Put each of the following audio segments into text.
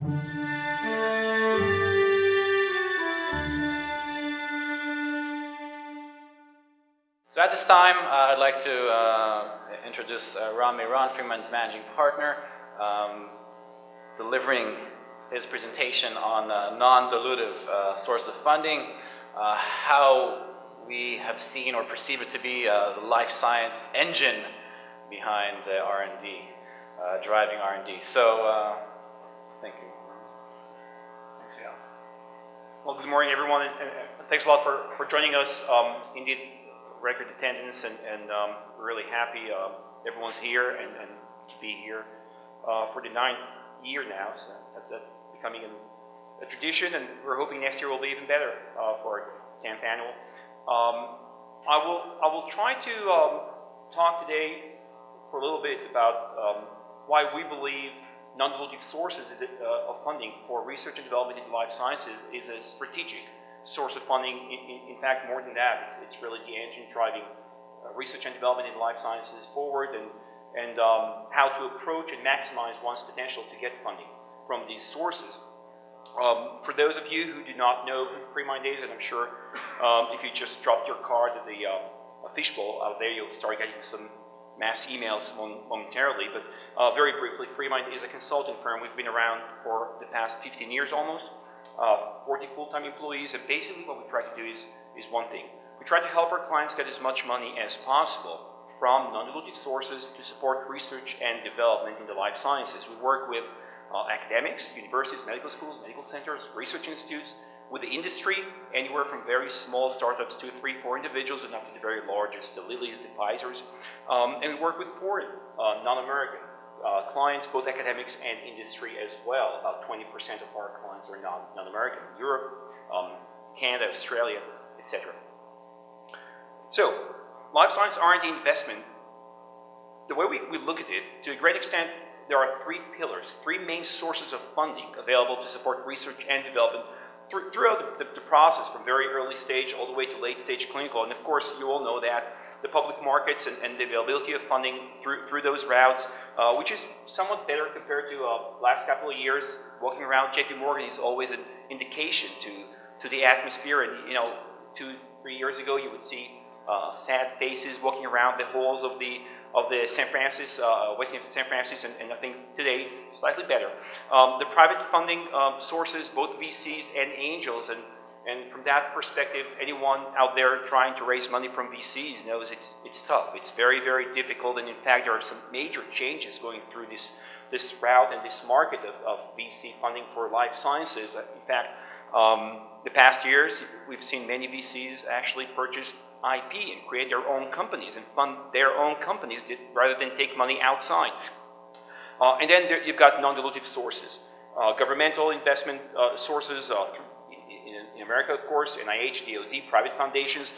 So at this time, I'd like to introduce Ram Mehran, FreeMind's managing partner, delivering his presentation on non-dilutive source of funding, how we have seen or perceive it to be the life science engine behind R&D, driving R&D. So, thank you. Thanks, yeah. Well, good morning, everyone, and thanks a lot for joining us. Indeed, record attendance, and we're really happy everyone's here and to be here for the 9th year now. So that's becoming a tradition, and we're hoping next year will be even better for our 10th annual. I will try to talk today for a little bit about why we believe non-dilutive sources of funding for research and development in life sciences is a strategic source of funding. In fact, more than that, it's really the engine driving research and development in life sciences forward, and how to approach and maximize one's potential to get funding from these sources. For those of you who do not know who FreeMind is, and I'm sure if you just dropped your card at the fishbowl out there, you'll start getting some mass emails momentarily, but very briefly, FreeMind is a consulting firm. We've been around for the past 15 years almost. 40 full-time employees, and basically what we try to do is one thing. We try to help our clients get as much money as possible from non-dilutive sources to support research and development in the life sciences. We work with academics, universities, medical schools, medical centers, research institutes, with the industry, anywhere from very small startups to 3, 4 individuals, and up to the very largest, the Lillys, the Pfizers. And we work with foreign, non-American clients, both academics and industry as well. About 20% of our clients are non-American. Europe, Canada, Australia, etc. So, life science R&D investment, the way we look at it, to a great extent, there are 3 pillars, 3 main sources of funding available to support research and development throughout the process, from very early stage all the way to late stage clinical. And of course, you all know that the public markets and the availability of funding through those routes, which is somewhat better compared to last couple of years. Walking around JP Morgan is always an indication to the atmosphere, and 2, 3 years ago you would see sad faces walking around the halls of the San Francisco, West End of San Francisco, and I think today it's slightly better. The private funding sources, both VCs and angels, and from that perspective, anyone out there trying to raise money from VCs knows it's tough. It's very, very difficult, and in fact, there are some major changes going through this route and this market of VC funding for life sciences. In fact, the past years, we've seen many VCs actually purchase IP and create their own companies and fund their own companies rather than take money outside. And then you've got non-dilutive sources, governmental investment sources, in America, of course, NIH, DoD, private foundations.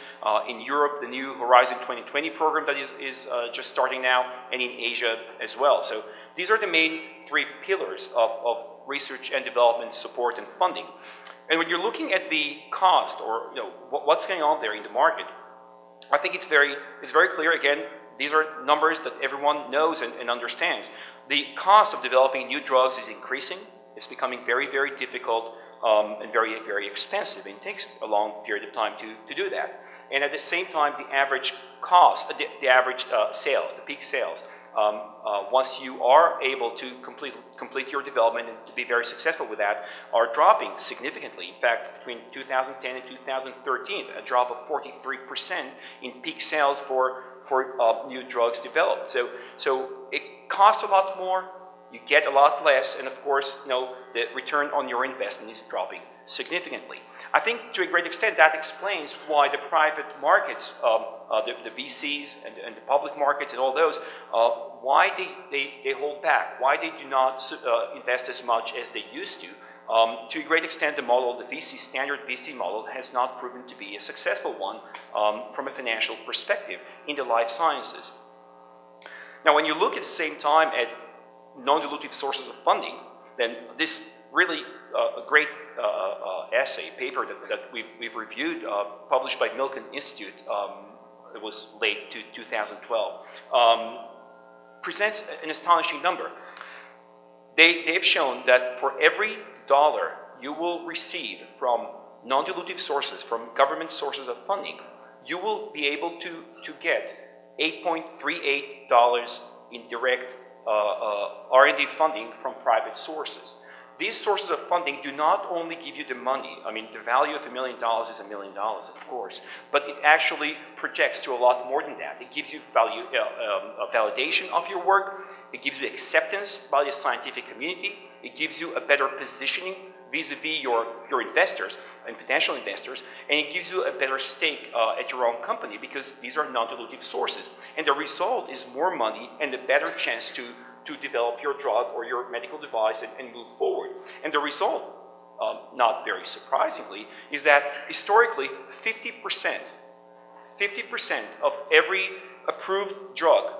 In Europe, the new Horizon 2020 program that is just starting now, and in Asia as well. So these are the main 3 pillars of research and development support and funding. And when you're looking at the cost, or what's going on there in the market, I think it's very clear. Again, these are numbers that everyone knows and understands. The cost of developing new drugs is increasing. It's becoming very, very difficult and very, very expensive. And it takes a long period of time to do that. And at the same time, the average cost, the average sales, the peak sales, once you are able to complete your development and to be very successful with that, are dropping significantly. In fact, between 2010 and 2013, a drop of 43% in peak sales for new drugs developed. So it costs a lot more, you get a lot less, and of course, the return on your investment is dropping significantly. I think to a great extent that explains why the private markets, the VCs and the public markets and all those, why they hold back, why they do not invest as much as they used to. To a great extent, the model, the standard VC model, has not proven to be a successful one from a financial perspective in the life sciences. Now, when you look at the same time at non-dilutive sources of funding, then this really a great essay, paper that we've reviewed, published by Milken Institute, it was late 2012, presents an astonishing number. they've shown that for every dollar you will receive from non-dilutive sources, from government sources of funding, you will be able to get $8.38 in direct R&D funding from private sources. These sources of funding do not only give you the money. I mean, the value of $1 million is $1 million, of course, but it actually projects to a lot more than that. It gives you a validation of your work. It gives you acceptance by the scientific community. It gives you a better positioning vis-a-vis your investors and potential investors, and it gives you a better stake at your own company because these are non-dilutive sources. And the result is more money and a better chance to develop your drug or your medical device and move forward. And the result, not very surprisingly, is that historically 50% of every approved drug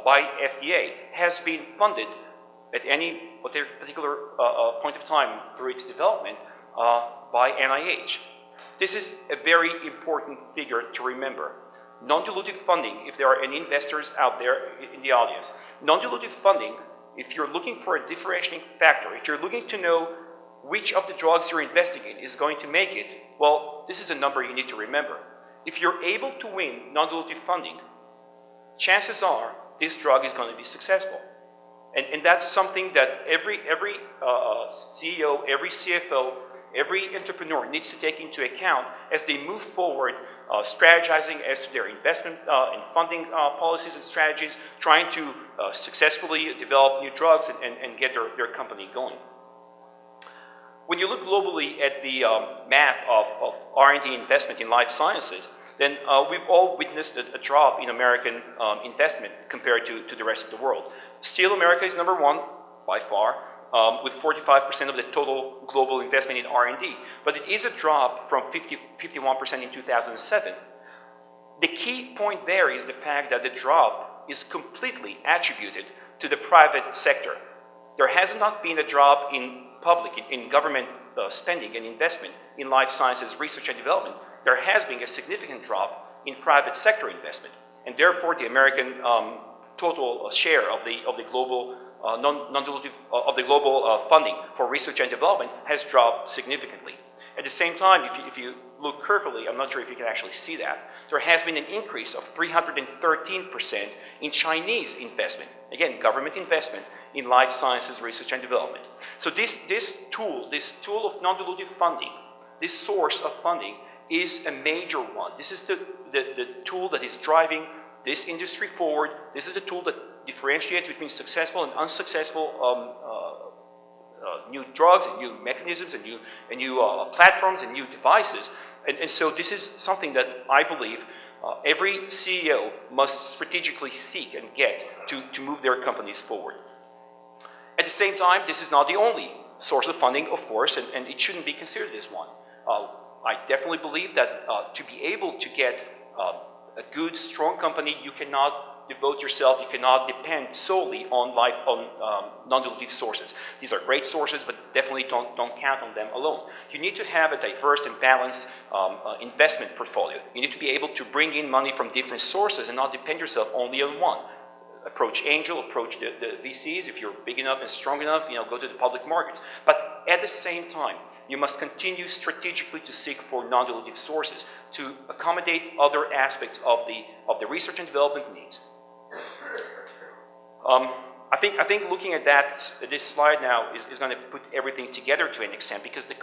by FDA has been funded at any particular point of time through its development by NIH. This is a very important figure to remember. Non-dilutive funding, if there are any investors out there in the audience, non-dilutive funding, if you're looking for a differentiating factor, if you're looking to know which of the drugs you're investing in is going to make it, well, this is a number you need to remember. If you're able to win non-dilutive funding, chances are this drug is going to be successful. And that's something that every CEO, every CFO, every entrepreneur needs to take into account as they move forward, strategizing as to their investment and funding policies and strategies, trying to successfully develop new drugs and get their company going. When you look globally at the map of R&D investment in life sciences, then we've all witnessed a drop in American investment compared to the rest of the world. Still, America is number one by far, with 45% of the total global investment in R&D. But it is a drop from 51% in 2007. The key point there is the fact that the drop is completely attributed to the private sector. There has not been a drop in in government spending and investment in life sciences research and development. There has been a significant drop in private sector investment, and therefore the American total share of the global non-dilutive of the global funding for research and development has dropped significantly. At the same time, if you look carefully, I'm not sure if you can actually see that, there has been an increase of 313% in Chinese investment, again, government investment in life sciences research and development. So this tool of non-dilutive funding, this source of funding is a major one. This is the tool that is driving this industry forward. This is the tool that differentiates between successful and unsuccessful new drugs and new mechanisms and new platforms and new devices. And so this is something that I believe every CEO must strategically seek and get to move their companies forward. At the same time, this is not the only source of funding, of course, and it shouldn't be considered as one. I definitely believe that to be able to get a good, strong company, you cannot devote yourself, you cannot depend solely on non-dilutive sources. These are great sources, but definitely don't count on them alone. You need to have a diverse and balanced investment portfolio. You need to be able to bring in money from different sources and not depend yourself only on one. Approach angel, approach the VCs. If you're big enough and strong enough, go to the public markets. But at the same time, you must continue strategically to seek for non-dilutive sources to accommodate other aspects of the research and development needs. I think looking at this slide now is going to put everything together to an extent, because the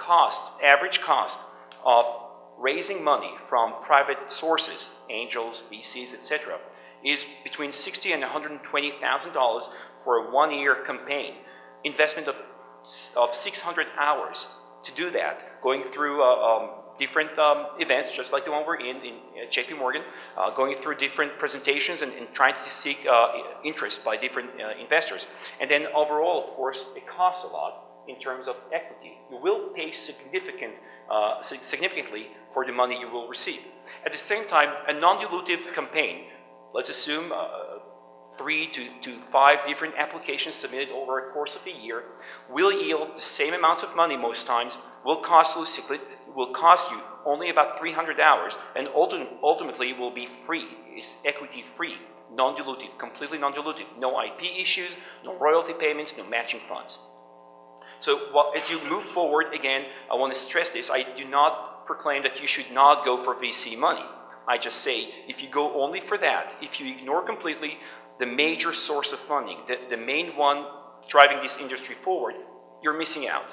average cost of raising money from private sources, angels, VCs, etc., is between $60,000 and $120,000 for a one-year campaign. Investment of 600 hours to do that, going through different events, just like the one we're in JP Morgan, going through different presentations and trying to seek interest by different investors. And then overall, of course, it costs a lot in terms of equity. You will pay significantly for the money you will receive. At the same time, a non-dilutive campaign, let's assume 3 to 5 different applications submitted over a course of a year, will yield the same amounts of money most times, will cost you only about 300 hours, and ultimately will be free, is equity free. non-dilutive, completely non-dilutive. No IP issues, no royalty payments, no matching funds. So as you move forward, again, I want to stress this. I do not proclaim that you should not go for VC money. I just say if you go only for that, if you ignore completely the major source of funding, the main one driving this industry forward, you're missing out.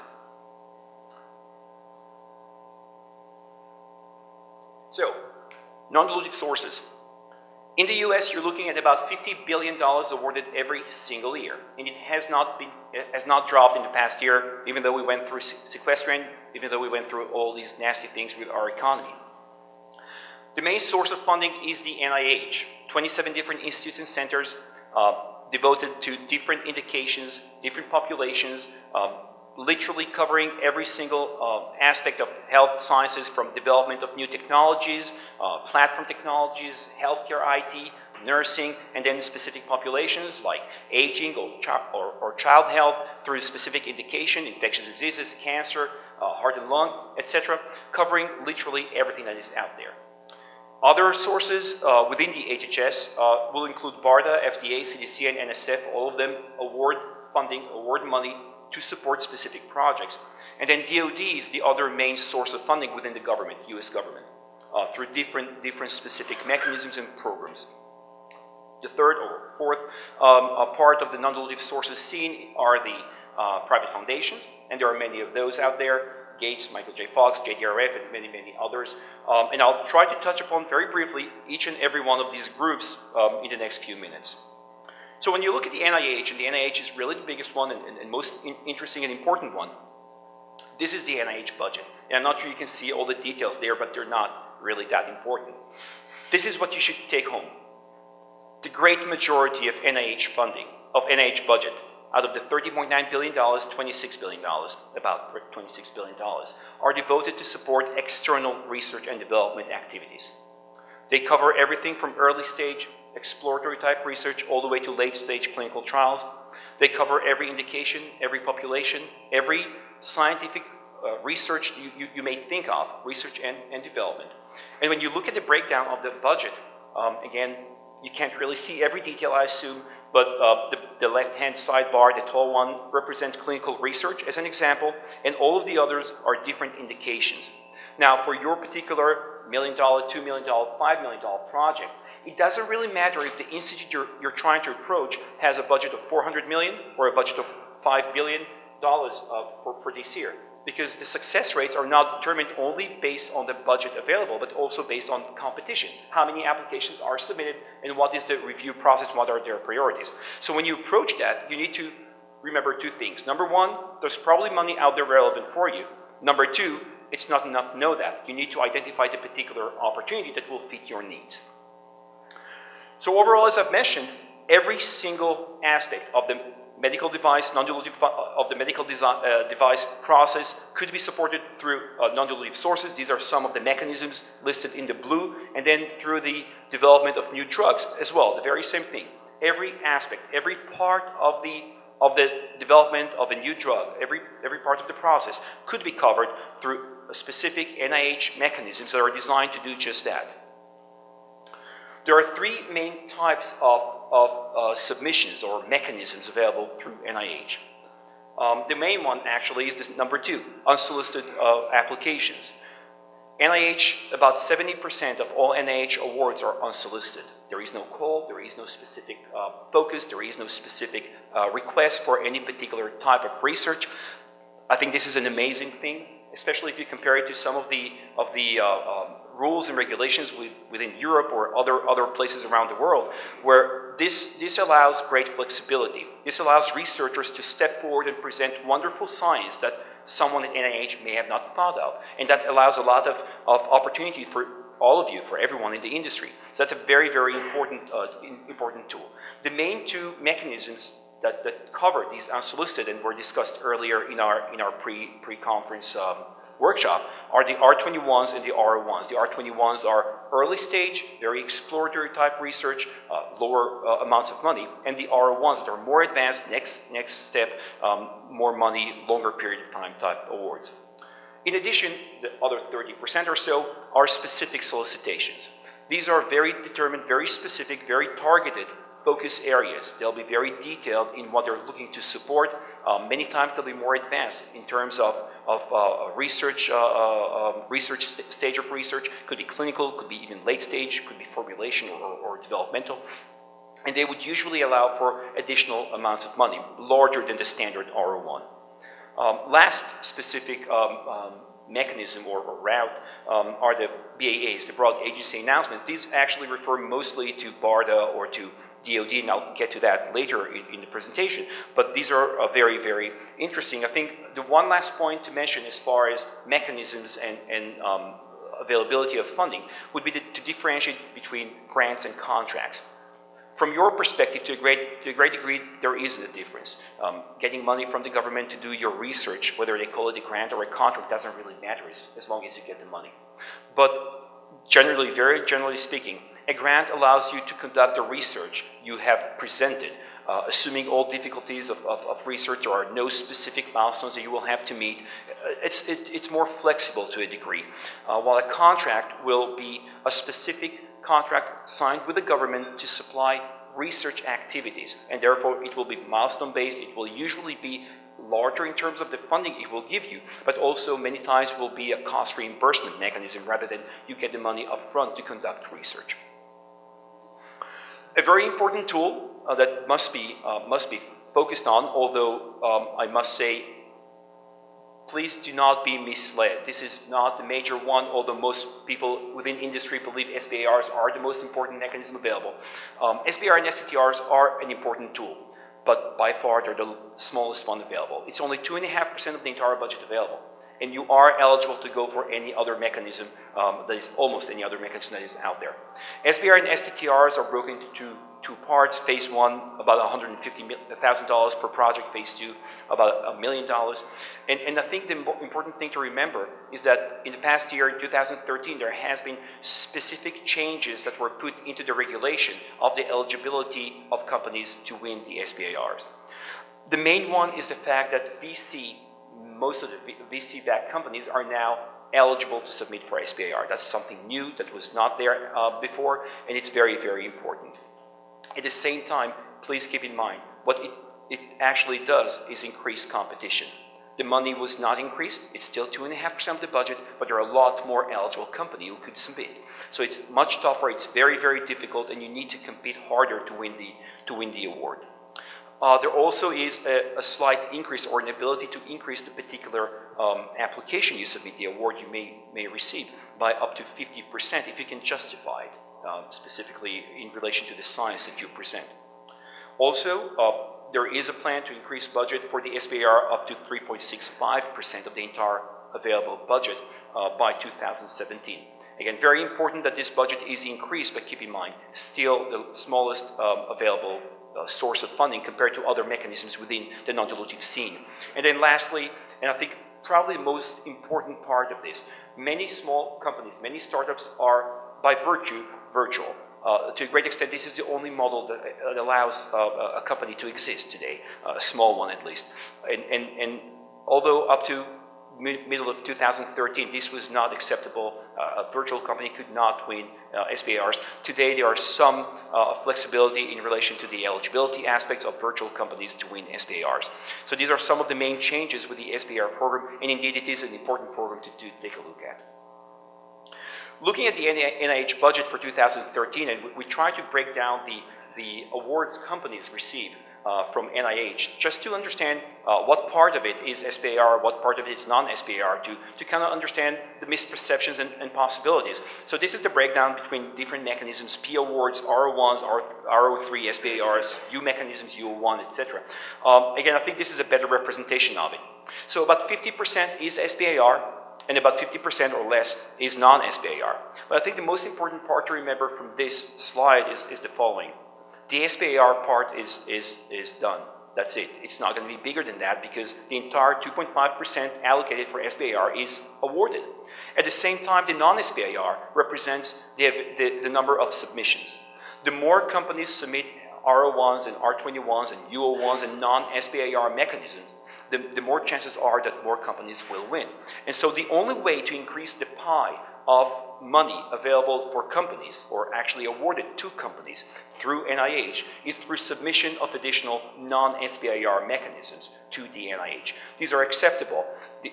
So, non-dilutive sources. In the US, you're looking at about $50 billion awarded every single year. And it has not dropped in the past year, even though we went through sequestration, even though we went through all these nasty things with our economy. The main source of funding is the NIH. 27 different institutes and centers devoted to different indications, different populations, literally covering every single aspect of health sciences, from development of new technologies, platform technologies, healthcare IT, nursing, and then specific populations like aging or child health through specific indication, infectious diseases, cancer, heart and lung, etc., covering literally everything that is out there. Other sources within the HHS will include BARDA, FDA, CDC, and NSF. All of them award funding, award money to support specific projects. And then DoD is the other main source of funding within the government, US government, through different specific mechanisms and programs. The third or fourth part of the non-dilutive sources seen are the private foundations, and there are many of those out there. Gates, Michael J. Fox, JDRF, and many, many others. And I'll try to touch upon very briefly each and every one of these groups in the next few minutes. So when you look at the NIH, and the NIH is really the biggest one and most interesting and important one, this is the NIH budget. And I'm not sure you can see all the details there, but they're not really that important. This is what you should take home. The great majority of NIH funding, of NIH budget, out of the $30.9 billion, $26 billion, about $26 billion, are devoted to support external research and development activities. They cover everything from early stage, exploratory type research, all the way to late stage clinical trials. They cover every indication, every population, every scientific research you may think of, research and development. And when you look at the breakdown of the budget, again, you can't really see every detail, I assume, but the left-hand sidebar, the tall one, represents clinical research as an example, and all of the others are different indications. Now, for your particular $1 million, $2 million, $5 million project, it doesn't really matter if the institute you're trying to approach has a budget of $400 million or a budget of $5 billion for this year, because the success rates are not determined only based on the budget available, but also based on competition. How many applications are submitted, and what is the review process, what are their priorities. So when you approach that, you need to remember two things. Number one, there's probably money out there relevant for you. Number two, it's not enough to know that. You need to identify the particular opportunity that will fit your needs. So overall, as I've mentioned, every single aspect of the medical device, non-dilutive of the medical device process could be supported through non-dilutive sources. These are some of the mechanisms listed in the blue, and then through the development of new drugs as well, the very same thing. Every aspect, every part of the development of a new drug, every part of the process could be covered through specific NIH mechanisms that are designed to do just that. There are three main types of submissions or mechanisms available through NIH. The main one actually is this number two, unsolicited applications. NIH, about 70% of all NIH awards are unsolicited. There is no call, there is no specific focus, there is no specific request for any particular type of research. I think this is an amazing thing, especially if you compare it to some of the rules and regulations within Europe or other places around the world, where this allows great flexibility. This allows researchers to step forward and present wonderful science that someone at NIH may have not thought of, and that allows a lot of opportunity for all of you, for everyone in the industry. So that's a very, very important tool. The main two mechanisms that cover these unsolicited and were discussed earlier in our pre-conference workshop are the R21s and the R01s. The R21s are early stage, very exploratory type research, lower amounts of money, and the R01s that are more advanced, next step, more money, longer period of time type awards. In addition, the other 30% or so are specific solicitations. These are very determined, very specific, very targeted focus areas. They'll be very detailed in what they're looking to support. Many times they'll be more advanced in terms of research, stage of research. Could be clinical, could be even late stage, could be formulation or developmental. And they would usually allow for additional amounts of money, larger than the standard R01. Last specific mechanism or route are the BAAs, the Broad Agency Announcement. These actually refer mostly to BARDA or to DoD, and I'll get to that later in the presentation. But these are very, very interesting. I think the one last point to mention as far as mechanisms and availability of funding would be to differentiate between grants and contracts. From your perspective, to a great degree, there is a difference. Getting money from the government to do your research, whether they call it a grant or a contract, doesn't really matter as long as you get the money. But generally, very generally speaking, a grant allows you to conduct the research you have presented, assuming all difficulties of research. There are no specific milestones that you will have to meet. It's more flexible to a degree, while a contract will be a specific contract signed with the government to supply research activities, and therefore it will be milestone based. It will usually be larger in terms of the funding it will give you, but also many times will be a cost reimbursement mechanism rather than you get the money up front to conduct research. A very important tool that must be focused on, although I must say, please do not be misled. This is not the major one, although most people within industry believe SBIRs are the most important mechanism available. SBIR and STTRs are an important tool, but by far they're the smallest one available. It's only 2.5% of the entire budget available, and you are eligible to go for any other mechanism that is almost any other mechanism that is out there. SBIR and STTRs are broken into two parts. Phase one, about $150,000 per project. Phase two, about $1 million. And I think the important thing to remember is that in the past year, in 2013, there has been specific changes that were put into the regulation of the eligibility of companies to win the SBIRs. The main one is the fact that most of the VC-backed companies are now eligible to submit for SBIR. That's something new that was not there before, and it's very, very important. At the same time, please keep in mind, what it actually does is increase competition. The money was not increased. It's still 2.5% of the budget, but there are a lot more eligible companies who could submit. So it's much tougher, it's very, very difficult, and you need to compete harder to win the award. There also is a slight increase or an ability to increase the particular application you submit, the award you may receive, by up to 50% if you can justify it, specifically in relation to the science that you present. Also, there is a plan to increase budget for the SBIR up to 3.65% of the entire available budget by 2017. Again, very important that this budget is increased, but keep in mind, still the smallest available source of funding compared to other mechanisms within the non-dilutive scene. And then lastly, and I think probably the most important part of this, many small companies, many startups are by virtue virtual. To a great extent, this is the only model that allows a company to exist today, a small one at least. And although up to middle of 2013, this was not acceptable. A virtual company could not win SBIRs. Today, there are some flexibility in relation to the eligibility aspects of virtual companies to win SBIRs. So these are some of the main changes with the SBIR program, and indeed it is an important program to take a look at. Looking at the NIH budget for 2013, and we try to break down the awards companies receive from NIH, just to understand what part of it is SBIR, what part of it is non-SBIR, to kind of understand the misperceptions and possibilities. So this is the breakdown between different mechanisms, P awards, R01s, R03, SBIRs, U mechanisms, U01, etc. Again, I think this is a better representation of it. So about 50% is SBIR, and about 50% or less is non-SBIR. But I think the most important part to remember from this slide is the following. The SBIR part is done. That's it. It's not going to be bigger than that because the entire 2.5% allocated for SBIR is awarded. At the same time, the non-SBIR represents the number of submissions. The more companies submit R01s and R21s and U01s and non-SBIR mechanisms, the more chances are that more companies will win. And so the only way to increase the pie of money available for companies, or actually awarded to companies through NIH, is through submission of additional non-SBIR mechanisms to the NIH. These are acceptable.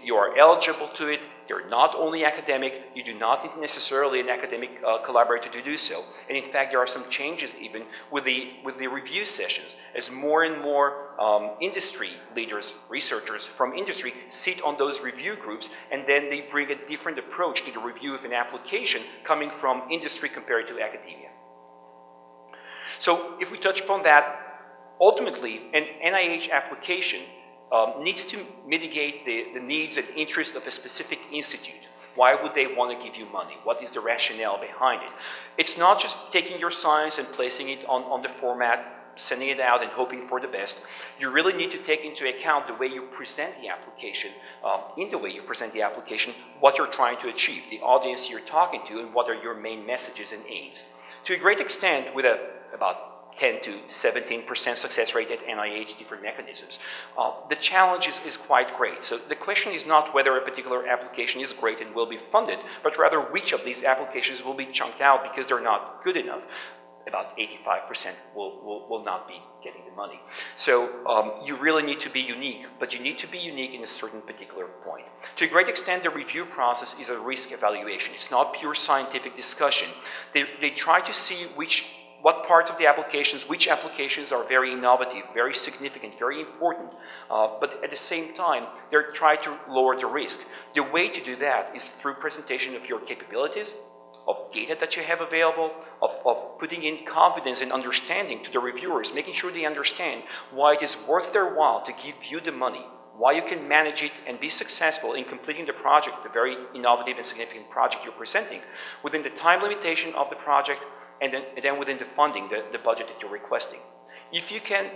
You are eligible to it. They're not only academic. You do not need necessarily an academic collaborator to do so. And in fact, there are some changes even with the review sessions, as more and more industry leaders, researchers from industry sit on those review groups, and then they bring a different approach to the review of an application coming from industry compared to academia. So if we touch upon that, ultimately an NIH application needs to mitigate the needs and interests of a specific institute. Why would they want to give you money? What is the rationale behind it? It's not just taking your science and placing it on the format, sending it out and hoping for the best. You really need to take into account the way you present the application, what you're trying to achieve, the audience you're talking to, and what are your main messages and aims. To a great extent, with about 10 to 17% success rate at NIH, different mechanisms. The challenge is quite great. So the question is not whether a particular application is great and will be funded, but rather which of these applications will be chunked out because they're not good enough. About 85% will not be getting the money. So you really need to be unique, but you need to be unique in a certain particular point. To a great extent, the review process is a risk evaluation. It's not pure scientific discussion. They try to see what parts of the applications, which applications are very innovative, very significant, very important, but at the same time, they're trying to lower the risk. The way to do that is through presentation of your capabilities, of data that you have available, of putting in confidence and understanding to the reviewers, making sure they understand why it is worth their while to give you the money, why you can manage it and be successful in completing the project, the very innovative and significant project you're presenting, within the time limitation of the project, and then within the funding, the budget that you're requesting. If you can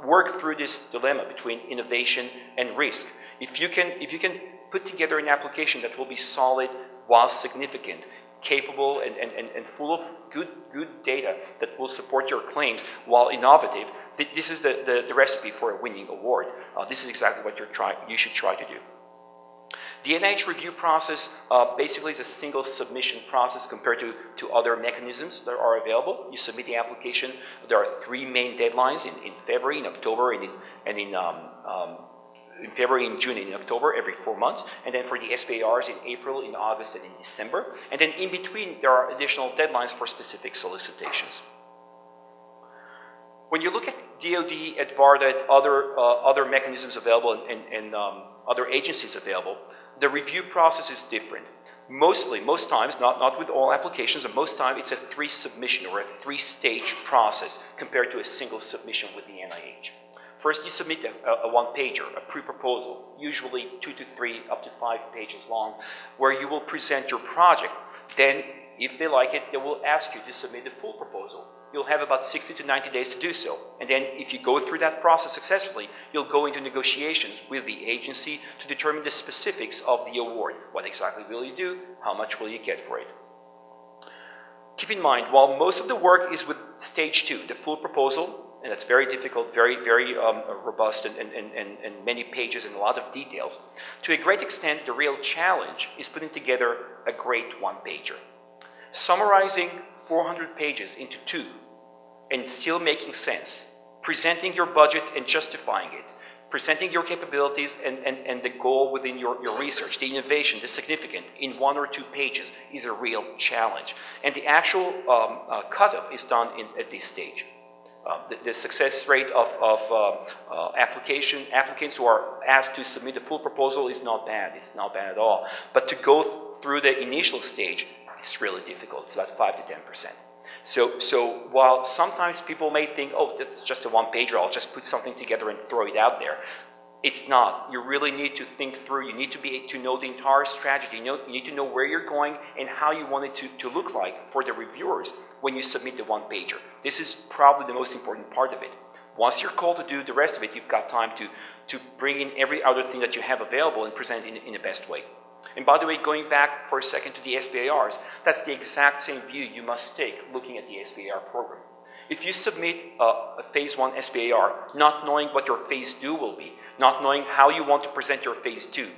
work through this dilemma between innovation and risk, if you can put together an application that will be solid while significant, capable and full of good data that will support your claims while innovative, this is the recipe for a winning award. This is exactly what you should try to do. The NIH review process basically is a single submission process compared to other mechanisms that are available. You submit the application. There are 3 main deadlines in February, in October, and in February, in June, and in October, every 4 months. And then for the SBIRs in April, in August, and in December. And then in between, there are additional deadlines for specific solicitations. When you look at DoD, at BARDA, at other mechanisms available and other agencies available, the review process is different. Most times, not with all applications, but most times it's a 3-submission or a 3-stage process compared to a single submission with the NIH. First, you submit a 1-pager, a pre-proposal, usually 2 to 3, up to 5 pages long, where you will present your project. Then, if they like it, they will ask you to submit a full proposal. You'll have about 60 to 90 days to do so. And then if you go through that process successfully, you'll go into negotiations with the agency to determine the specifics of the award. What exactly will you do? How much will you get for it? Keep in mind, while most of the work is with stage 2, the full proposal, and it's very difficult, very robust and many pages and a lot of details, to a great extent, the real challenge is putting together a great 1-pager. Summarizing 400 pages into 2 and still making sense, presenting your budget and justifying it, presenting your capabilities and the goal within your research, the innovation, the significant, in 1 or 2 pages is a real challenge. And the actual cutoff is done at this stage. The success rate of applicants who are asked to submit a full proposal is not bad. It's not bad at all. But to go through the initial stage, it's really difficult. It's about 5 to 10%. So while sometimes people may think, oh, that's just a 1-pager, I'll just put something together and throw it out there. It's not. You really need to think through. You need to know the entire strategy. You need to know where you're going and how you want it to look like for the reviewers when you submit the 1-pager. This is probably the most important part of it. Once you're called to do the rest of it, you've got time to bring in every other thing that you have available and present it in the best way. And by the way, going back for a second to the SBIRs, that's the exact same view you must take looking at the SBIR program. If you submit a phase 1 SBIR, not knowing what your phase 2 will be, not knowing how you want to present your phase 2,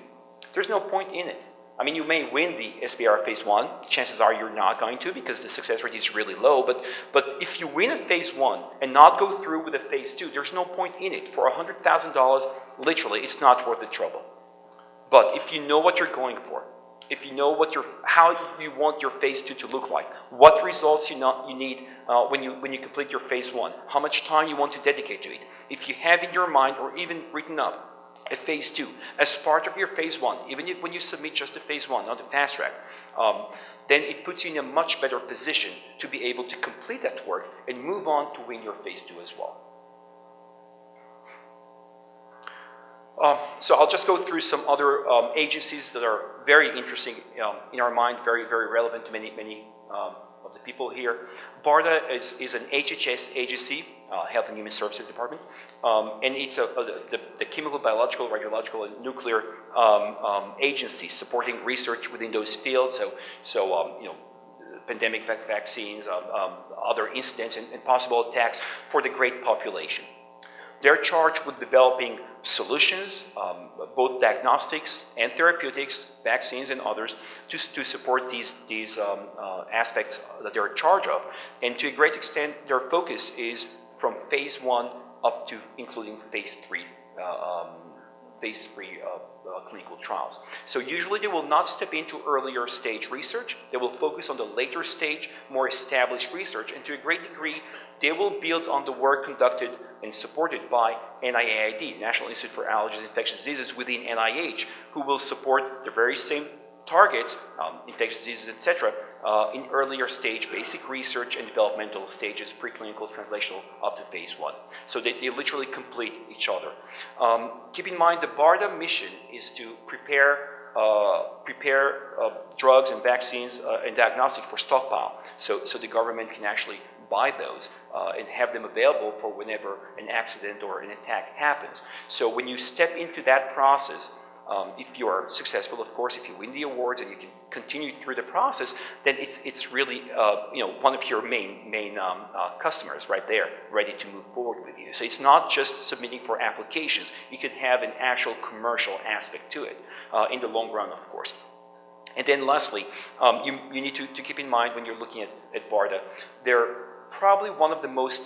there's no point in it. I mean, you may win the SBIR phase 1. Chances are you're not going to because the success rate is really low. But if you win a phase 1 and not go through with a phase 2, there's no point in it. For $100,000, literally, it's not worth the trouble. But if you know what you're going for, if you know how you want your phase 2 to look like, what results you need when you complete your phase 1, how much time you want to dedicate to it, if you have in your mind or even written up a phase 2 as part of your phase 1, even when you submit just the phase 1, not the fast track, then it puts you in a much better position to be able to complete that work and move on to win your phase 2 as well. So I'll just go through some other agencies that are very interesting in our mind, very, very relevant to many of the people here. BARDA is an HHS agency, Health and Human Services Department, and it's the chemical, biological, radiological, and nuclear agency supporting research within those fields. So you know, pandemic vaccines, other incidents, and possible attacks for the great population. They're charged with developing solutions, both diagnostics and therapeutics, vaccines and others, to support these aspects that they're in charge of. And to a great extent, their focus is from phase 1 up to including phase 3 clinical trials. So usually they will not step into earlier stage research. They will focus on the later stage, more established research, and to a great degree, they will build on the work conducted and supported by NIAID, National Institute for Allergies and Infectious Diseases within NIH, who will support the very same targets, infectious diseases, etc., in earlier stage basic research and developmental stages, preclinical, translational, up to phase 1. So they literally complete each other. Keep in mind the BARDA mission is to prepare drugs and vaccines and diagnostics for stockpile, so the government can actually buy those and have them available for whenever an accident or an attack happens. So when you step into that process, if you are successful, of course, if you win the awards and you can continue through the process, then it's really one of your main customers right there, ready to move forward with you. So it's not just submitting for applications; it could have an actual commercial aspect to it in the long run, of course. And then lastly, you need to keep in mind when you're looking at BARDA, they're probably one of the most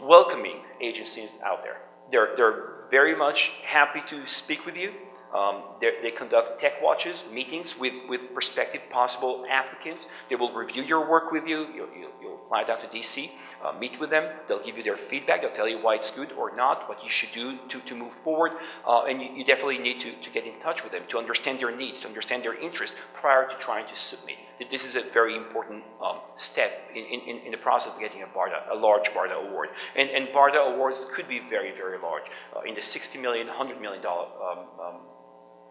welcoming agencies out there. They're very much happy to speak with you. They conduct tech watches, meetings with prospective possible applicants. They will review your work with you. You'll fly down to DC, meet with them. They'll give you their feedback. They'll tell you why it's good or not, what you should do to move forward. And you definitely need to get in touch with them to understand their needs, to understand their interests prior to trying to submit. This is a very important step in the process of getting a large BARDA award. And BARDA awards could be very, very large, in the $60 million, $100 million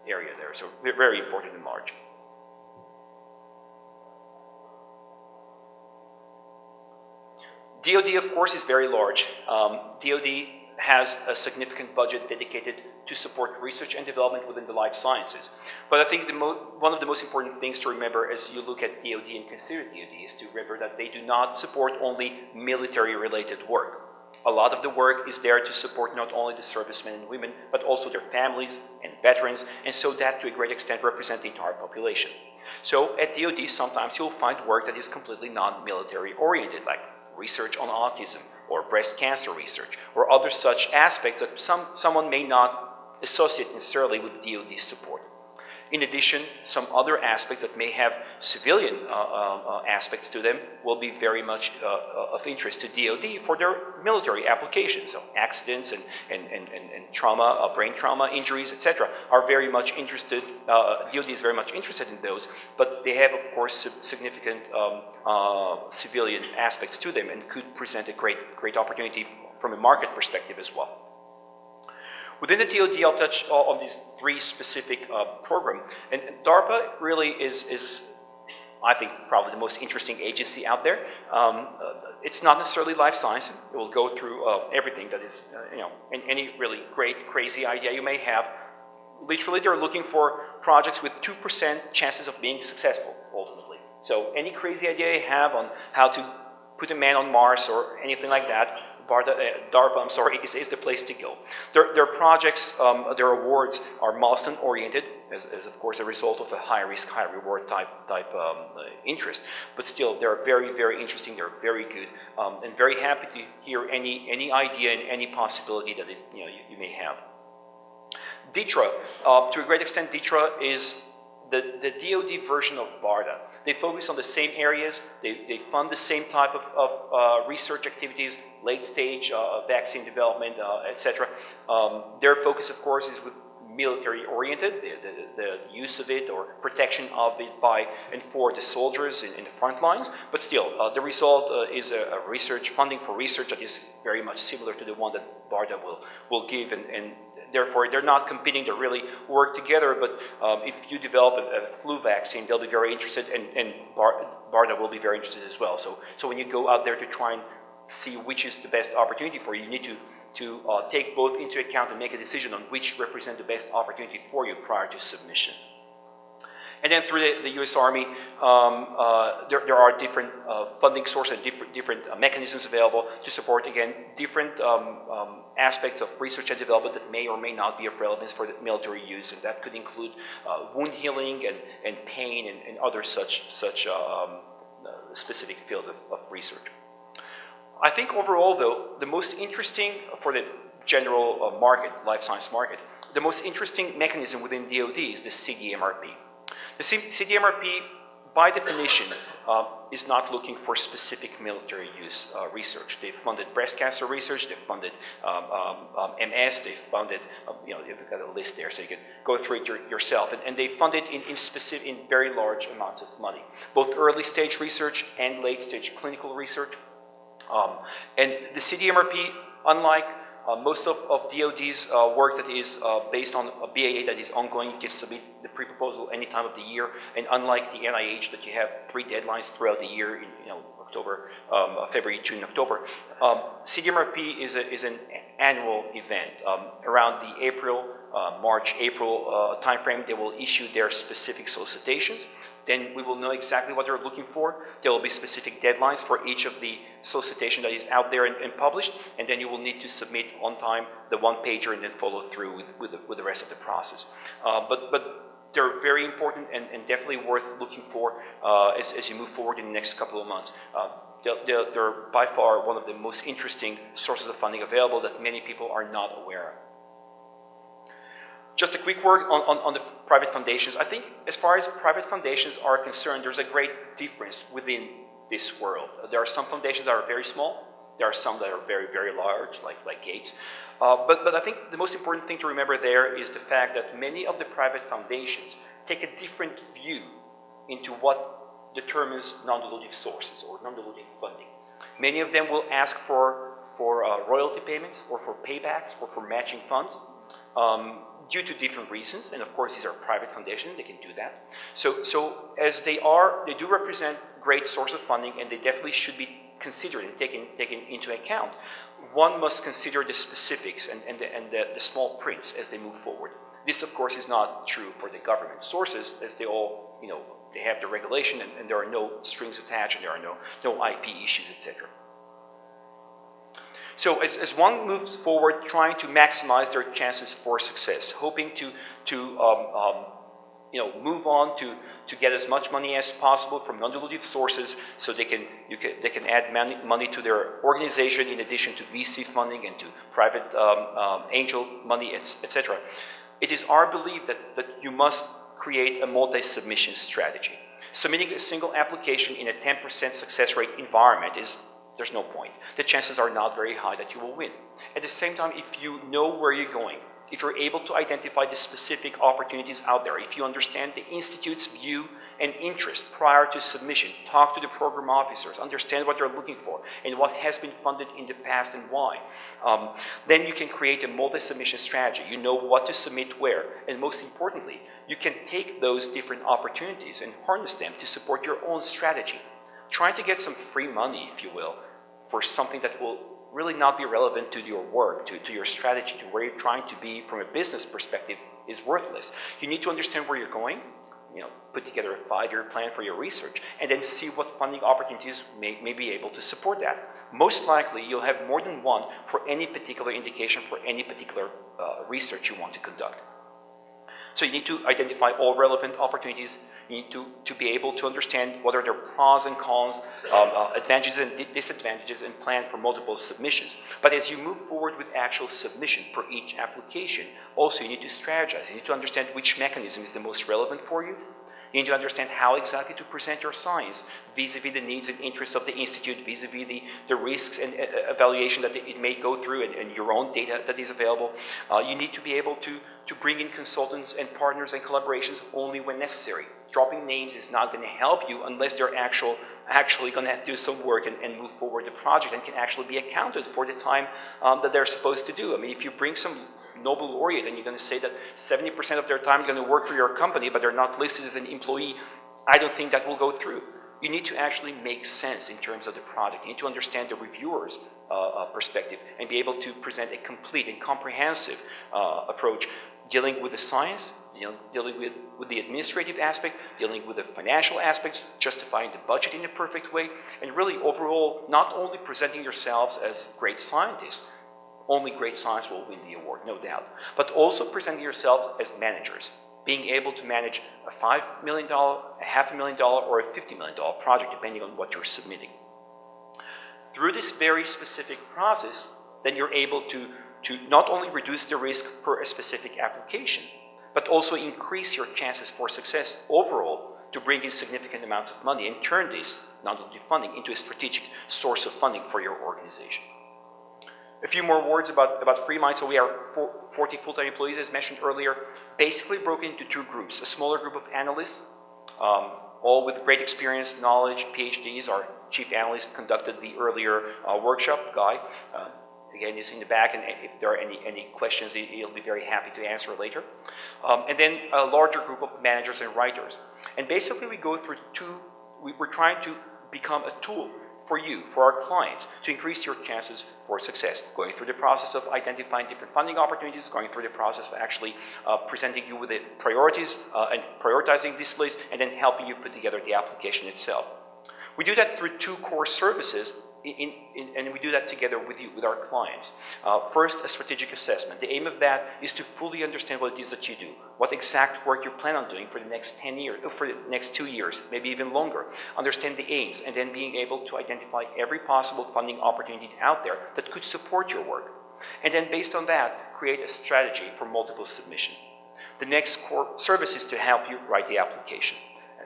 area there, so very important and large. DoD, of course, is very large. DoD has a significant budget dedicated to support research and development within the life sciences. But I think one of the most important things to remember as you look at DoD and consider DoD is to remember that they do not support only military-related work. A lot of the work is there to support not only the servicemen and women, but also their families and veterans, and so that to a great extent represent the entire population. So at DoD, sometimes you'll find work that is completely non-military oriented, like research on autism, or breast cancer research, or other such aspects that someone may not associate necessarily with DoD support. In addition, some other aspects that may have civilian aspects to them will be very much of interest to DoD for their military applications. So accidents and trauma, brain trauma, injuries, etc. are very much interested, DoD is very much interested in those, but they have, of course, significant civilian aspects to them and could present a great opportunity from a market perspective as well. Within the DoD, I'll touch on these 3 specific programs. And DARPA really is, I think, probably the most interesting agency out there. It's not necessarily life science. It will go through everything that is, any really great, crazy idea you may have. Literally, they're looking for projects with 2% chances of being successful, ultimately. So any crazy idea you have on how to put a man on Mars or anything like that, DARPA, is the place to go. Their projects, their awards are milestone oriented, as of course a result of a high risk, high reward type interest. But still, they're very, very interesting. They're very good, and very happy to hear any idea and any possibility that you may have. DITRA, to a great extent, DITRA is the DoD version of BARDA. They focus on the same areas, they fund the same type of research activities, late stage vaccine development, etc. Their focus, of course, is with military oriented, the use of it or protection of it by and for the soldiers in the front lines, but still the result is a research funding for research that is very much similar to the one that BARDA will give, and therefore they're not competing, they really work together. But if you develop a flu vaccine, they'll be very interested, and BARDA will be very interested as well. So when you go out there to try and see which is the best opportunity for you, you need to take both into account and make a decision on which represent the best opportunity for you prior to submission. And then through the U.S. Army, there are different funding sources and different mechanisms available to support, again, different aspects of research and development that may or may not be of relevance for the military use, and that could include wound healing and pain and other such specific fields of research. I think overall, though, the most interesting for the general market, life science market, the most interesting mechanism within DoD is the CDMRP. The CDMRP, by definition, is not looking for specific military use research. They've funded breast cancer research, they've funded MS, they've funded, they've got a list there so you can go through it yourself. And they fund it in very large amounts of money, both early stage research and late stage clinical research. And the CDMRP, unlike most of DoD's work that is based on a BAA that is ongoing, you can submit the pre-proposal any time of the year, and unlike the NIH that you have 3 deadlines throughout the year in October, February, June, October, CDMRP is an annual event. Around the March-April timeframe, they will issue their specific solicitations. Then we will know exactly what they're looking for. There will be specific deadlines for each of the solicitation that is out there and published, and then you will need to submit on time the one-pager and then follow through with the rest of the process. But they're very important and definitely worth looking for as you move forward in the next couple of months. They're by far one of the most interesting sources of funding available that many people are not aware of. Just a quick word on the private foundations. I think as far as private foundations are concerned, there's a great difference within this world. There are some foundations that are very small. There are some that are very, very large, like Gates. But I think the most important thing to remember there is the fact that many of the private foundations take a different view into what determines non-dilutive sources or non-dilutive funding. Many of them will ask for royalty payments or for paybacks or for matching funds. Due to different reasons, and of course these are private foundations, they can do that. So as they do represent great source of funding, and they definitely should be considered and taken into account. One must consider the specifics and the small prints as they move forward. This, of course, is not true for the government sources, as they all, they have the regulation and there are no strings attached and there are no IP issues, etc. So as one moves forward, trying to maximize their chances for success, hoping to move on to get as much money as possible from non-dilutive sources, so they can add money to their organization in addition to VC funding and to private angel money, etc. It is our belief that you must create a multi-submission strategy. Submitting a single application in a 10% success rate environment there's no point. The chances are not very high that you will win. At the same time, if you know where you're going, if you're able to identify the specific opportunities out there, if you understand the Institute's view and interest prior to submission, talk to the program officers, understand what they're looking for and what has been funded in the past and why, then you can create a multi-submission strategy. You know what to submit where, and most importantly, you can take those different opportunities and harness them to support your own strategy. Trying to get some free money, if you will, for something that will really not be relevant to your work, to your strategy, to where you're trying to be from a business perspective is worthless. You need to understand where you're going. put together a 5-year plan for your research, and then see what funding opportunities may be able to support that. Most likely, you'll have more than one for any particular indication, for any particular research you want to conduct. So you need to identify all relevant opportunities. You need to be able to understand what are their pros and cons, advantages and disadvantages, and plan for multiple submissions. But as you move forward with actual submission for each application, also you need to strategize. You need to understand which mechanism is the most relevant for you. You need to understand how exactly to present your science vis-a-vis the needs and interests of the institute, vis-a-vis the risks and evaluation that it may go through, and your own data that is available. You need to be able to bring in consultants and partners and collaborations only when necessary. Dropping names is not going to help you unless they're actually going to do some work and move forward the project and can actually be accounted for the time that they're supposed to do. I mean, if you bring some Nobel laureate and you're going to say that 70% of their time is going to work for your company, but they're not listed as an employee, I don't think that will go through. You need to actually make sense in terms of the product. You need to understand the reviewer's perspective and be able to present a complete and comprehensive approach, dealing with the science, dealing with the administrative aspect, dealing with the financial aspects, justifying the budget in a perfect way, and really overall not only presenting yourselves as great scientists. Only great science will win the award, no doubt. But also presenting yourselves as managers, being able to manage a $5 million, a $500,000, or a $50 million project, depending on what you're submitting. Through this very specific process, then you're able to not only reduce the risk for a specific application, but also increase your chances for success overall to bring in significant amounts of money and turn this non-dilutive funding into a strategic source of funding for your organization. A few more words about FreeMind. So we are 40 full-time employees, as mentioned earlier, basically broken into two groups. A smaller group of analysts, all with great experience, knowledge, PhDs. Our chief analyst conducted the earlier workshop, Guy. Again, he's in the back, and if there are any questions, he'll be very happy to answer later. And then a larger group of managers and writers. And basically we go through we're trying to become a tool for you, for our clients, to increase your chances for success. Going through the process of identifying different funding opportunities, going through the process of actually presenting you with the priorities and prioritizing this list, and then helping you put together the application itself. We do that through two core services, and we do that together with you, with our clients. First, a strategic assessment. The aim of that is to fully understand what it is that you do, what exact work you plan on doing for the next 10 years, for the next 2 years, maybe even longer. Understand the aims, and then being able to identify every possible funding opportunity out there that could support your work. And then based on that, create a strategy for multiple submission. The next core service is to help you write the application.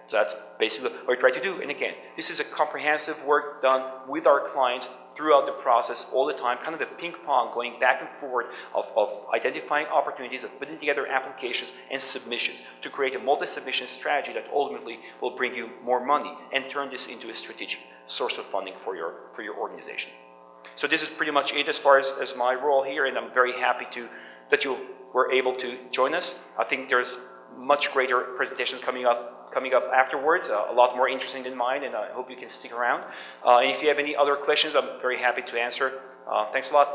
So that's basically what we try to do. And again, this is a comprehensive work done with our clients throughout the process all the time, kind of a ping pong going back and forth of identifying opportunities, of putting together applications and submissions to create a multi-submission strategy that ultimately will bring you more money and turn this into a strategic source of funding for your organization. So this is pretty much it as far as my role here, and I'm very happy that you were able to join us. I think there's much greater presentations coming up afterwards, a lot more interesting than mine, and I hope you can stick around. And if you have any other questions, I'm very happy to answer. Thanks a lot.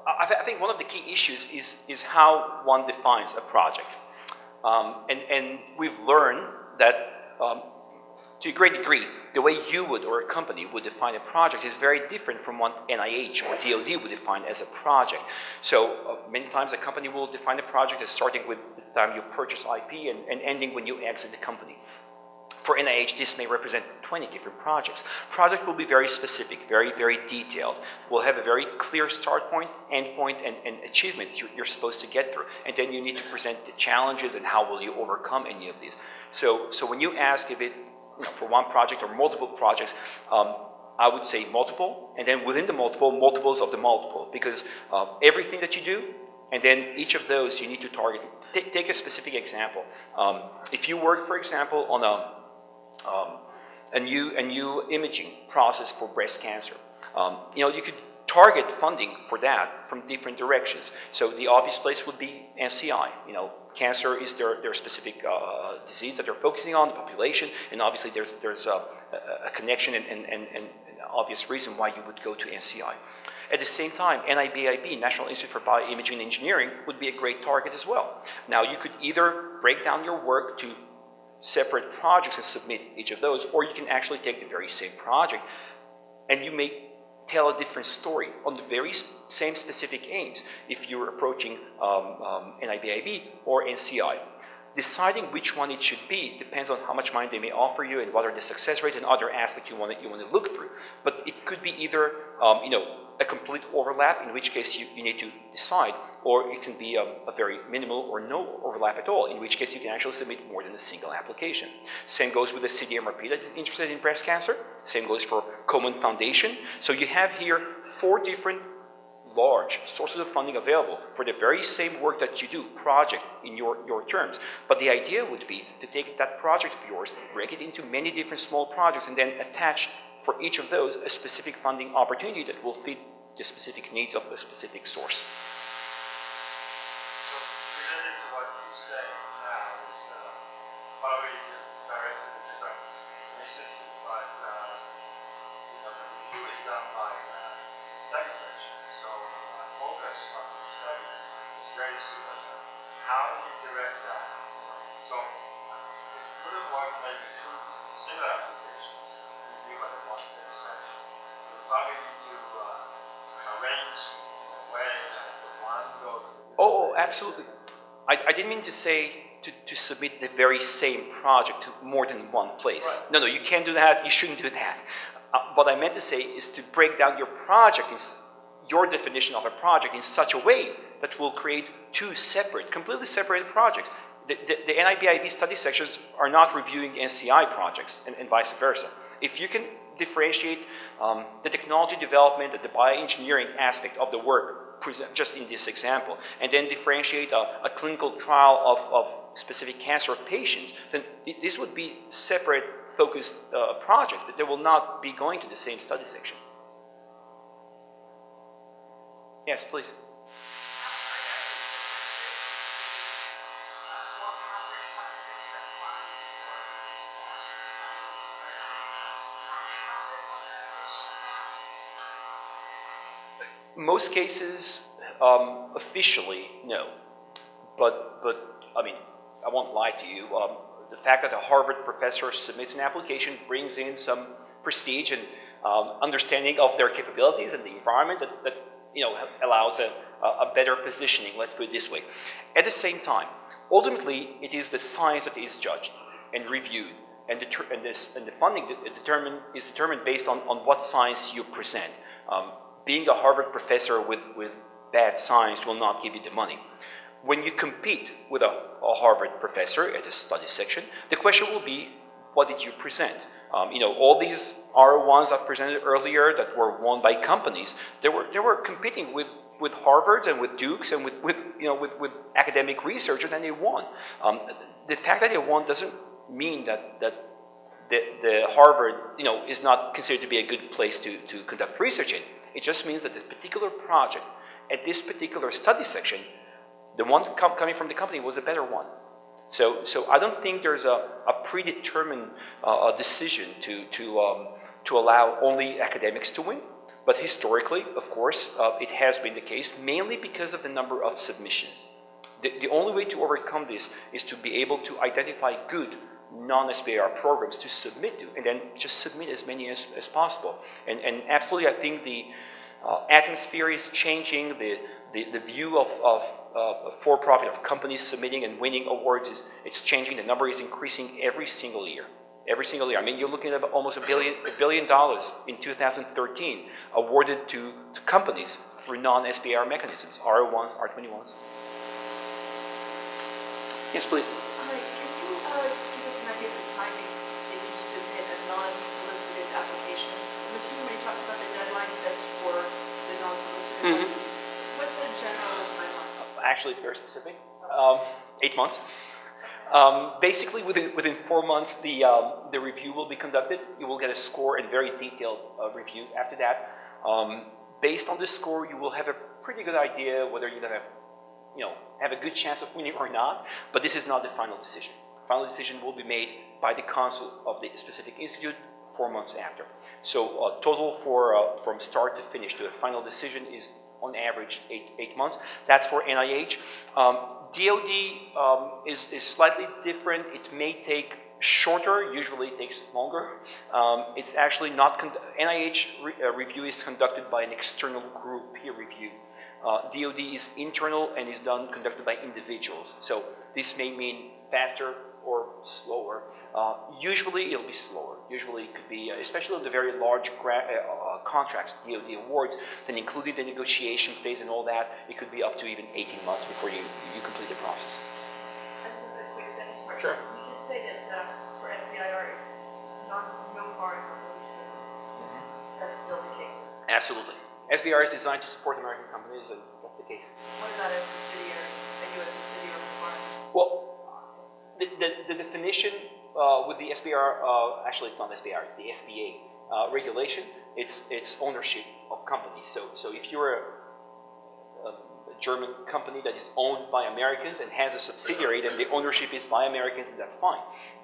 I think one of the key issues is how one defines a project. And we've learned that to a great degree, the way you would or a company would define a project is very different from what NIH or DoD would define as a project. So many times a company will define a project as starting with the time you purchase IP and ending when you exit the company. For NIH, this may represent 20 different projects. Project will be very specific, very, very detailed. We'll have a very clear start point, end point, and achievements you're supposed to get through. And then you need to present the challenges and how will you overcome any of these. So when you ask if it, for one project or multiple projects, I would say multiple, and then within the multiple, multiples of the multiple, because everything that you do, and then each of those you need to target. Take a specific example. If you work, for example, on a new imaging process for breast cancer, you could target funding for that from different directions. So the obvious place would be NCI. Cancer is their specific disease that they're focusing on, the population, and obviously there's a connection and obvious reason why you would go to NCI. At the same time, NIBIB, National Institute for Bioimaging and Engineering, would be a great target as well. Now, you could either break down your work to separate projects and submit each of those, or you can actually take the very same project and you may tell a different story on the very same specific aims if you're approaching NIBIB or NCI. Deciding which one it should be depends on how much money they may offer you and what are the success rates and other aspects you want to look through. But it could be either a complete overlap, in which case you need to decide, or it can be a very minimal or no overlap at all, in which case you can actually submit more than a single application. Same goes with the CDMRP that is interested in breast cancer. Same goes for Komen Foundation. So you have here 4 different large sources of funding available for the very same work that you do, project in your terms. But the idea would be to take that project of yours, break it into many different small projects, and then attach for each of those a specific funding opportunity that will fit the specific needs of a specific source. So related to what you say now is probably directed to different institutes, but the review is done by study section. So focus on the study is very similar. How do you direct that? So it couldn't work maybe 2 similar applications review by the one study section. You probably need to arrange in a way that the one goes. Oh, absolutely. I didn't mean to say to submit the very same project to more than one place. Right. No, you can't do that. You shouldn't do that. What I meant to say is to break down your project, your definition of a project in such a way that will create 2 separate, completely separated projects. The NIBIB study sections are not reviewing NCI projects and vice versa. If you can differentiate the technology development and the bioengineering aspect of the work, just in this example, and then differentiate a clinical trial of specific cancer patients, then this would be separate focused project that they will not be going to the same study section. Yes, please. Most cases, officially, no. But I mean, I won't lie to you. The fact that a Harvard professor submits an application brings in some prestige and understanding of their capabilities and the environment that allows a better positioning. Let's put it this way. At the same time, ultimately, it is the science that is judged and reviewed, and the funding is determined based on what science you present. Being a Harvard professor with bad science will not give you the money. When you compete with a Harvard professor at a study section, the question will be, what did you present? All these R1s I've presented earlier that were won by companies, they were competing with Harvards and with Dukes and with academic researchers, and they won. The fact that they won doesn't mean that the Harvard is not considered to be a good place to conduct research in. It just means that the particular project at this particular study section, the one coming from the company was a better one. So I don't think there's a predetermined decision to allow only academics to win. But historically, of course, it has been the case, mainly because of the number of submissions. The only way to overcome this is to be able to identify good non-SBIR programs to submit to, and then just submit as many as possible. And absolutely, I think the atmosphere is changing. The view of for-profit, of companies submitting and winning awards it's changing. The number is increasing every single year. Every single year. I mean, you're looking at almost $1 billion in 2013 awarded to companies through non-SBIR mechanisms, R01s, R21s. Yes, please. Can you give us an idea of the timing that you submit a non-solicited application? I'm assuming when you talked about the deadlines, that's for the non-solicited ones. What's the general timeline? Actually, it's very specific. 8 months. Basically, within 4 months, the review will be conducted. You will get a score and very detailed review after that. Based on this score, you will have a pretty good idea whether you're going to have a good chance of winning or not, but this is not the final decision. Final decision will be made by the council of the specific institute 4 months after. So total for from start to finish to a final decision is on average 8 months. That's for NIH. DoD is slightly different. It may take shorter, usually it takes longer. It's actually not, NIH review is conducted by an external group, peer review. DoD is internal and is conducted by individuals. So this may mean faster or slower. Usually it'll be slower. Usually it could be, especially the very large contracts, DoD awards, then including the negotiation phase and all that, it could be up to even 18 months before you complete the process. A quick second part. Sure. You did say that for SBIR, it's no foreign companies. That's still the case. Absolutely. SBIR is designed to support American companies, and that's the case. What about a subsidiary, a U.S. subsidiary of foreign? Well, the definition with the SBIR, actually it's not SBIR, it's the SBA regulation, it's ownership of companies. So if you're a German company that is owned by Americans and has a subsidiary, then the ownership is by Americans, and that's fine.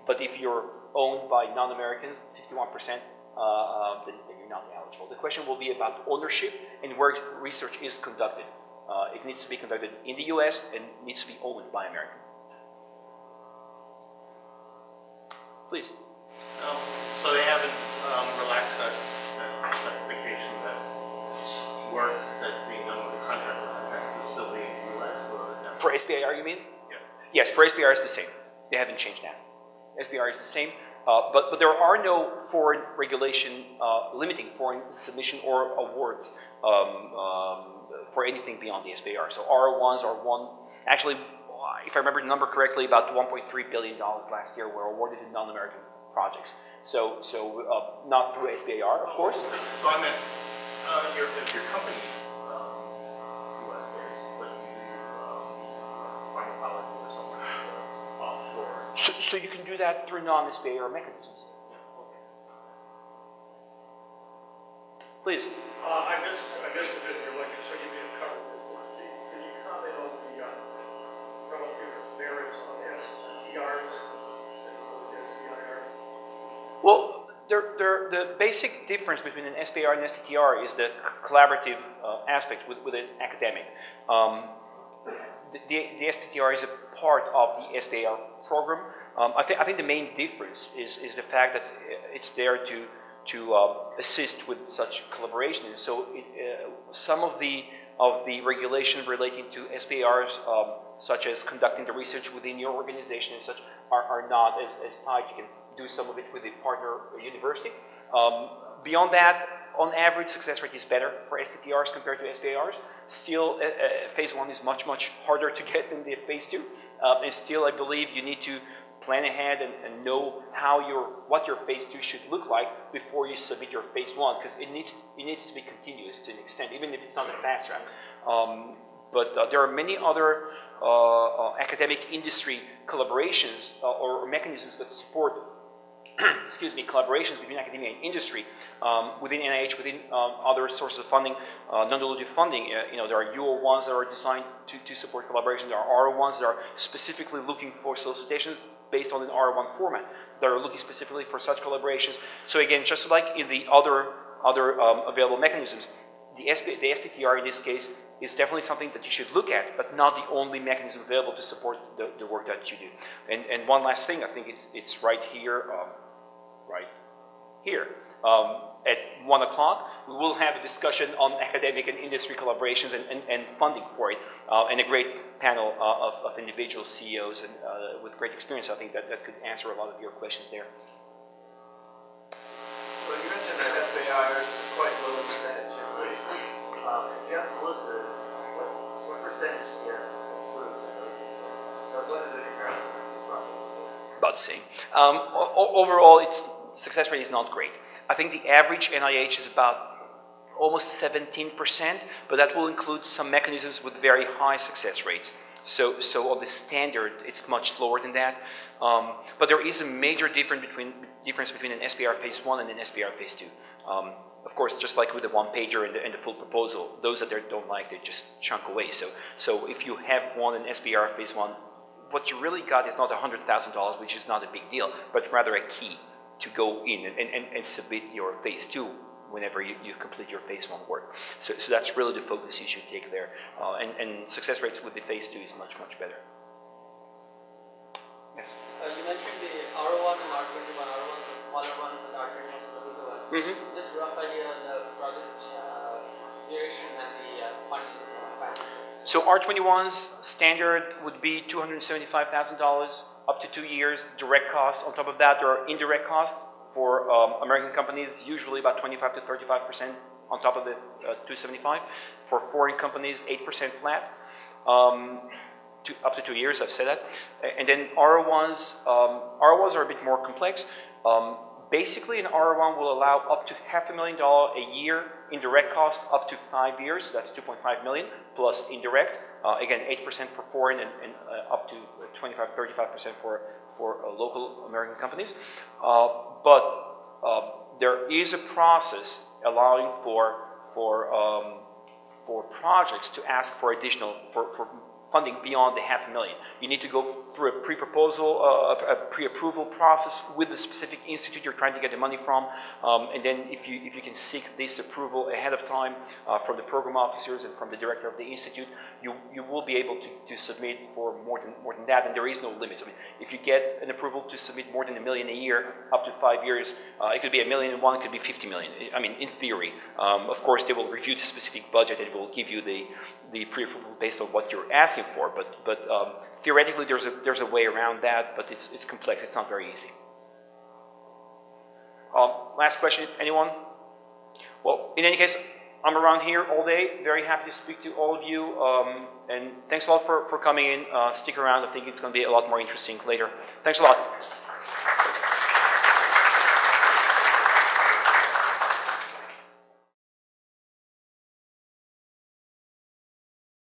But if you're owned by non-Americans, 51%, then you're not eligible. The question will be about ownership and where research is conducted. It needs to be conducted in the US and needs to be owned by Americans. Please. So they haven't relaxed that specification that work that's being done with the contractor has to still be in the US? Or For SBIR, you mean? Yeah. Yes, for SBIR it's the same. They haven't changed that. SBIR is the same, but there are no foreign regulation limiting foreign submission or awards for anything beyond the SBIR. So R01s are actually, if I remember the number correctly, about $1.3 billion last year were awarded in non-American projects. So not through SBIR, of course. So I meant your company's US based, but you do pharmacology or something offshore. So you can do that through non-SBIR mechanisms. Yeah, okay. Please. I missed a bit of your lecture, so you may have covered this. Can you comment on the relative merits on SBIRs and SBIR? Well, the basic difference between an SBIR and STTR is the collaborative aspect with an academic. The STTR is a part of the SBIR program. I think the main difference is the fact that it's there to assist with such collaboration. And so some of the regulations relating to SBIRs, such as conducting the research within your organization and such, are not as tight. You can do some of it with a partner university. Beyond that, on average, success rate is better for STTRs compared to SBIRs. Still, phase 1 is much harder to get than the phase 2. And still, I believe you need to plan ahead and know what your phase 2 should look like before you submit your phase 1, because it needs to be continuous to an extent, even if it's not a fast track. But there are many other academic industry collaborations or mechanisms that support collaborations between academia and industry within NIH, within other sources of funding, non-dilutive funding. There are UO1s that are designed to support collaboration. There are R01s that are specifically looking for solicitations based on an R01 format that are looking specifically for such collaborations. So again, just like in the other available mechanisms, the STTR in this case is definitely something that you should look at, but not the only mechanism available to support the work that you do. And one last thing, I think it's right here. At 1 o'clock, we will have a discussion on academic and industry collaborations and funding for it, and a great panel of individual CEOs and with great experience. I think that could answer a lot of your questions there. So you mentioned that SBIRs is quite low percentage rate. If you have solicited, what percentage do you have approved? What is it in your About the same. Overall, success rate is not great. I think the average NIH is about almost 17%, but that will include some mechanisms with very high success rates. So on the standard, it's much lower than that. But there is a major difference between an SBIR phase 1 and an SBIR phase 2. Of course, just like with the one-pager and the full proposal, those that don't like, they just chunk away. So if you have won an SBIR phase 1, what you really got is not $100,000, which is not a big deal, but rather a key go in and submit your phase 2 whenever you complete your phase 1 work. So that's really the focus you should take there. And success rates with the phase 2 is much, much better. Yes. You mentioned the R01 and R21. R01 is the smaller one, and R21 is the bigger one. Just rough idea on the project duration and the funding package. So R21's standard would be $275,000 up to 2 years, direct cost. On top of that, there are indirect costs for American companies, usually about 25 to 35% on top of the 275. For foreign companies, 8% flat. Up to 2 years, I've said that. And then R01s are a bit more complex. Basically, an R01 will allow up to $500,000 a year in direct cost up to 5 years. That's $2.5 million plus indirect. Again, 8% for foreign and up to 25-35% for local American companies. But there is a process allowing for projects to ask for additional for funding beyond the $500,000. You need to go through a pre-proposal, a pre-approval process with the specific institute you're trying to get the money from, and then if you can seek this approval ahead of time from the program officers and from the director of the institute, you will be able to submit for more than that, and there is no limit. I mean, if you get an approval to submit more than $1 million a year up to 5 years, it could be $1 million and one, it could be $50 million. I mean, in theory, of course, they will review the specific budget and will give you the pre-approval based on what you're asking for, but theoretically there's a way around that, but it's complex. It's not very easy. Last question, anyone? Well, in any case, I'm around here all day. Very happy to speak to all of you, and thanks a lot for coming in. Stick around. I think it's going to be a lot more interesting later. Thanks a lot.